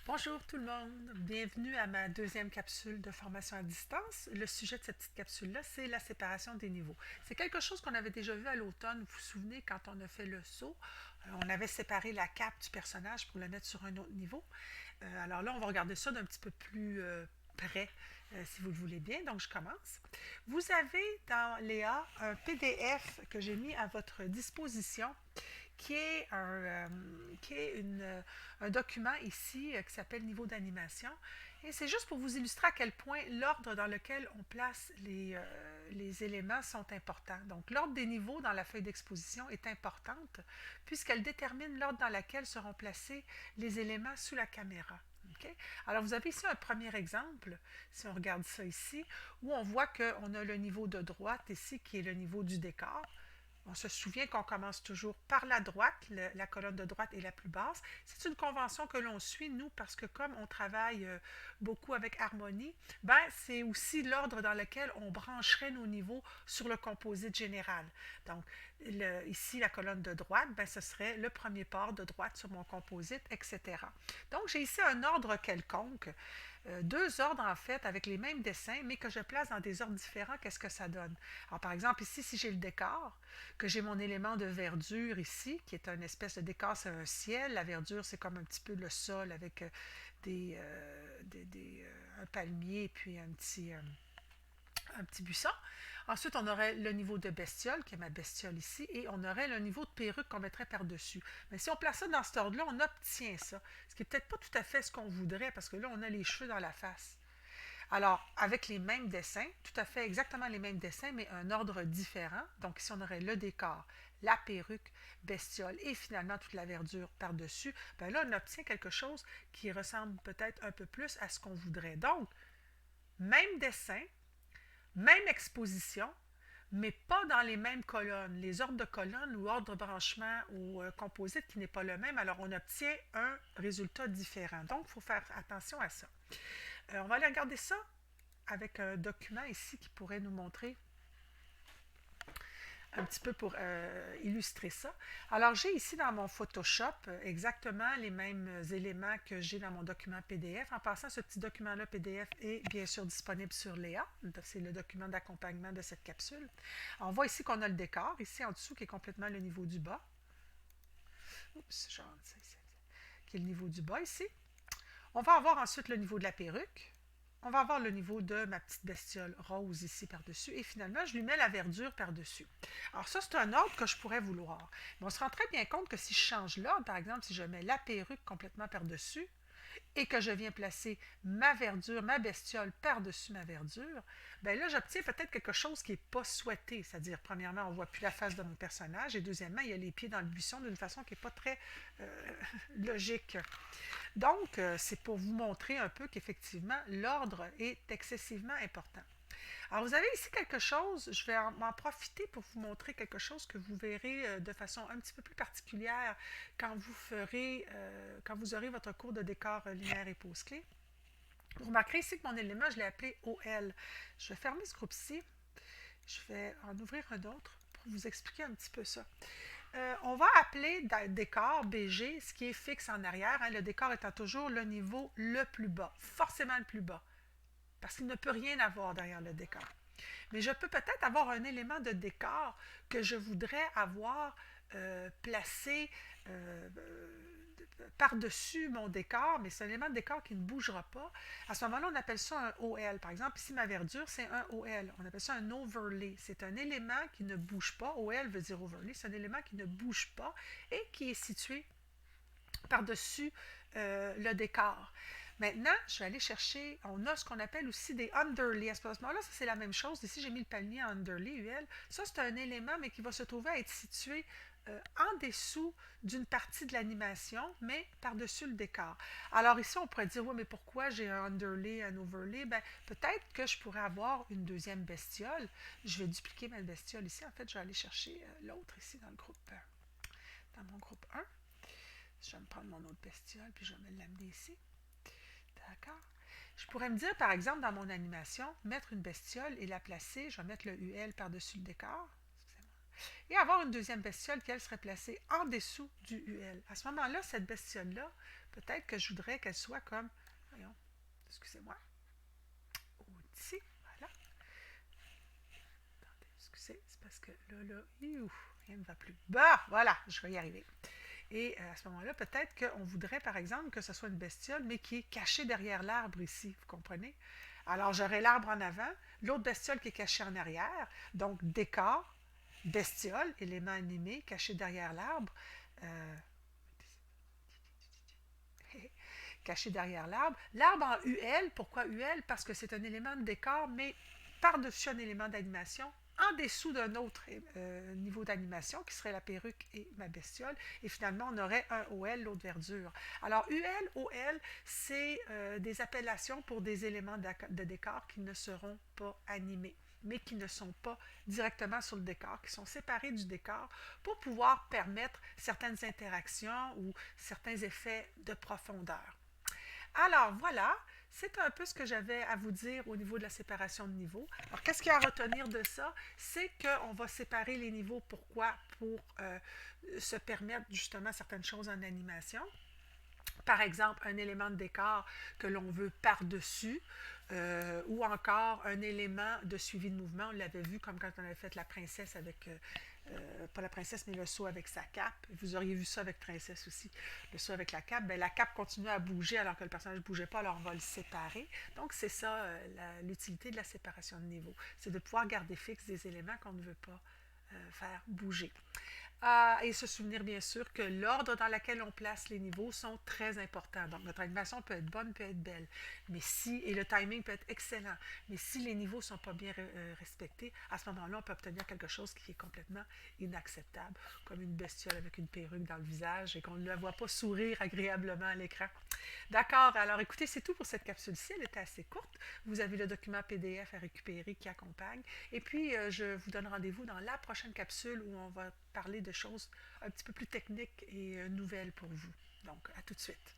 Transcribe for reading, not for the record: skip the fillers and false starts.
Bonjour tout le monde, bienvenue à ma deuxième capsule de formation à distance. Le sujet de cette petite capsule-là, c'est la séparation des niveaux. C'est quelque chose qu'on avait déjà vu à l'automne, vous vous souvenez, quand on a fait le saut, on avait séparé la cape du personnage pour la mettre sur un autre niveau. Alors là, on va regarder ça d'un petit peu plus près, si vous le voulez bien. Donc, je commence. Vous avez dans Léa un PDF que j'ai mis à votre disposition qui est un document ici qui s'appelle Niveau d'animation. Et c'est juste pour vous illustrer à quel point l'ordre dans lequel on place les éléments sont importants. Donc, l'ordre des niveaux dans la feuille d'exposition est importante puisqu'elle détermine l'ordre dans lequel seront placés les éléments sous la caméra. Okay? Alors, vous avez ici un premier exemple, si on regarde ça ici, où on voit qu'on a le niveau de droite ici qui est le niveau du décor. On se souvient qu'on commence toujours par la droite, la colonne de droite est la plus basse. C'est une convention que l'on suit, nous, parce que comme on travaille beaucoup avec Harmonie, ben, c'est aussi l'ordre dans lequel on brancherait nos niveaux sur le composite général. Donc, ici, la colonne de droite, ben, ce serait le premier port de droite sur mon composite, etc. Donc, j'ai ici un ordre quelconque. Deux ordres en fait avec les mêmes dessins, mais que je place dans des ordres différents, qu'est-ce que ça donne? Alors par exemple, ici, si j'ai le décor, que j'ai mon élément de verdure ici, qui est une espèce de décor, c'est un ciel, la verdure, c'est comme un petit peu le sol avec un palmier et puis un petit buisson. Ensuite, on aurait le niveau de bestiole, qui est ma bestiole ici, et on aurait le niveau de perruque qu'on mettrait par-dessus. Mais si on place ça dans cet ordre-là, on obtient ça. Ce qui n'est peut-être pas tout à fait ce qu'on voudrait, parce que là, on a les cheveux dans la face. Alors, avec les mêmes dessins, tout à fait exactement les mêmes dessins, mais un ordre différent. Donc, ici, on aurait le décor, la perruque, bestiole et finalement toute la verdure par-dessus. Ben là, on obtient quelque chose qui ressemble peut-être un peu plus à ce qu'on voudrait. Donc, même dessin, même exposition, mais pas dans les mêmes colonnes. Les ordres de colonnes ou ordre de branchement ou composite qui n'est pas le même, alors on obtient un résultat différent. Donc, il faut faire attention à ça. On va aller regarder ça avec un document ici qui pourrait nous montrer un petit peu pour illustrer ça. Alors, j'ai ici dans mon Photoshop exactement les mêmes éléments que j'ai dans mon document PDF. En passant, ce petit document-là PDF est bien sûr disponible sur Léa. C'est le document d'accompagnement de cette capsule. Alors, on voit ici qu'on a le décor, ici en dessous, qui est complètement le niveau du bas. Oups, qui est le niveau du bas ici. On va avoir ensuite le niveau de la perruque. On va avoir le niveau de ma petite bestiole rose ici par-dessus. Et finalement, je lui mets la verdure par-dessus. Alors ça, c'est un ordre que je pourrais vouloir. Mais on se rend très bien compte que si je change l'ordre, par exemple, si je mets la perruque complètement par-dessus et que je viens placer ma verdure, ma bestiole par-dessus ma verdure, bien là, j'obtiens peut-être quelque chose qui n'est pas souhaité. C'est-à-dire, premièrement, on ne voit plus la face de mon personnage et deuxièmement, il y a les pieds dans le buisson d'une façon qui n'est pas très logique. Donc, c'est pour vous montrer un peu qu'effectivement, l'ordre est excessivement important. Alors, vous avez ici quelque chose, je vais m'en profiter pour vous montrer quelque chose que vous verrez de façon un petit peu plus particulière quand vous aurez votre cours de décor linéaire et pose-clé. Vous remarquerez ici que mon élément, je l'ai appelé OL. Je vais fermer ce groupe-ci. Je vais en ouvrir un autre pour vous expliquer un petit peu ça. On va appeler décor BG ce qui est fixe en arrière, hein, le décor étant toujours le niveau le plus bas, forcément le plus bas, parce qu'il ne peut rien avoir derrière le décor. Mais je peux peut-être avoir un élément de décor que je voudrais avoir placé par-dessus mon décor, mais c'est un élément de décor qui ne bougera pas. À ce moment-là, on appelle ça un OL. Par exemple, ici, ma verdure, c'est un OL. On appelle ça un overlay. C'est un élément qui ne bouge pas. OL veut dire overlay. C'est un élément qui ne bouge pas et qui est situé par-dessus le décor. Maintenant, je vais aller chercher, on a ce qu'on appelle aussi des underlays. À ce moment-là, ça c'est la même chose. Ici, j'ai mis le palmier en underlay, UL. Ça, c'est un élément, mais qui va se trouver à être situé en dessous d'une partie de l'animation, mais par-dessus le décor. Alors ici, on pourrait dire, oui, mais pourquoi j'ai un underlay, un overlay? Ben, peut-être que je pourrais avoir une deuxième bestiole. Je vais dupliquer ma bestiole ici. En fait, je vais aller chercher l'autre ici dans le groupe, dans mon groupe 1. Je vais me prendre mon autre bestiole, puis je vais me l'amener ici. D'accord? Je pourrais me dire, par exemple, dans mon animation, mettre une bestiole et la placer, je vais mettre le UL par-dessus le décor, et avoir une deuxième bestiole qui, elle, serait placée en dessous du UL. À ce moment-là, cette bestiole-là peut-être que je voudrais qu'elle soit comme, voyons, excusez-moi, outils, voilà. Attendez, excusez, c'est parce que là, rien ne va plus. Bah, voilà, je vais y arriver. Et à ce moment-là, peut-être qu'on voudrait, par exemple, que ce soit une bestiole, mais qui est cachée derrière l'arbre ici, vous comprenez? Alors, j'aurais l'arbre en avant, l'autre bestiole qui est cachée en arrière, donc décor, bestiole, élément animé, caché derrière l'arbre. Euh, caché derrière l'arbre. L'arbre en UL, pourquoi UL? Parce que c'est un élément de décor, mais par-dessus un élément d'animation, en dessous d'un autre niveau d'animation, qui serait la perruque et ma bestiole. Et finalement, on aurait un OL, l'autre verdure. Alors, UL, OL, c'est des appellations pour des éléments de décor qui ne seront pas animés, mais qui ne sont pas directement sur le décor, qui sont séparés du décor pour pouvoir permettre certaines interactions ou certains effets de profondeur. Alors voilà, c'est un peu ce que j'avais à vous dire au niveau de la séparation de niveaux. Alors qu'est-ce qu'il y a à retenir de ça? C'est qu'on va séparer les niveaux. Pourquoi? Pour se permettre justement certaines choses en animation. Par exemple, un élément de décor que l'on veut par-dessus, ou encore un élément de suivi de mouvement. On l'avait vu comme quand on avait fait la princesse avec, pas la princesse, mais le saut avec sa cape. Vous auriez vu ça avec princesse aussi, le saut avec la cape. Bien, la cape continue à bouger alors que le personnage ne bougeait pas, alors on va le séparer. Donc, c'est ça l'utilité de la séparation de niveau. C'est de pouvoir garder fixe des éléments qu'on ne veut pas faire bouger. Et se souvenir bien sûr que l'ordre dans lequel on place les niveaux sont très importants. Donc notre animation peut être bonne, peut être belle, mais et le timing peut être excellent, mais si les niveaux ne sont pas bien respectés, à ce moment-là, on peut obtenir quelque chose qui est complètement inacceptable, comme une bestiole avec une perruque dans le visage et qu'on ne la voit pas sourire agréablement à l'écran. D'accord, alors écoutez, c'est tout pour cette capsule-ci, elle était assez courte. Vous avez le document PDF à récupérer qui accompagne. Et puis, je vous donne rendez-vous dans la prochaine capsule où on va parler de choses un petit peu plus techniques et nouvelles pour vous. Donc, à tout de suite.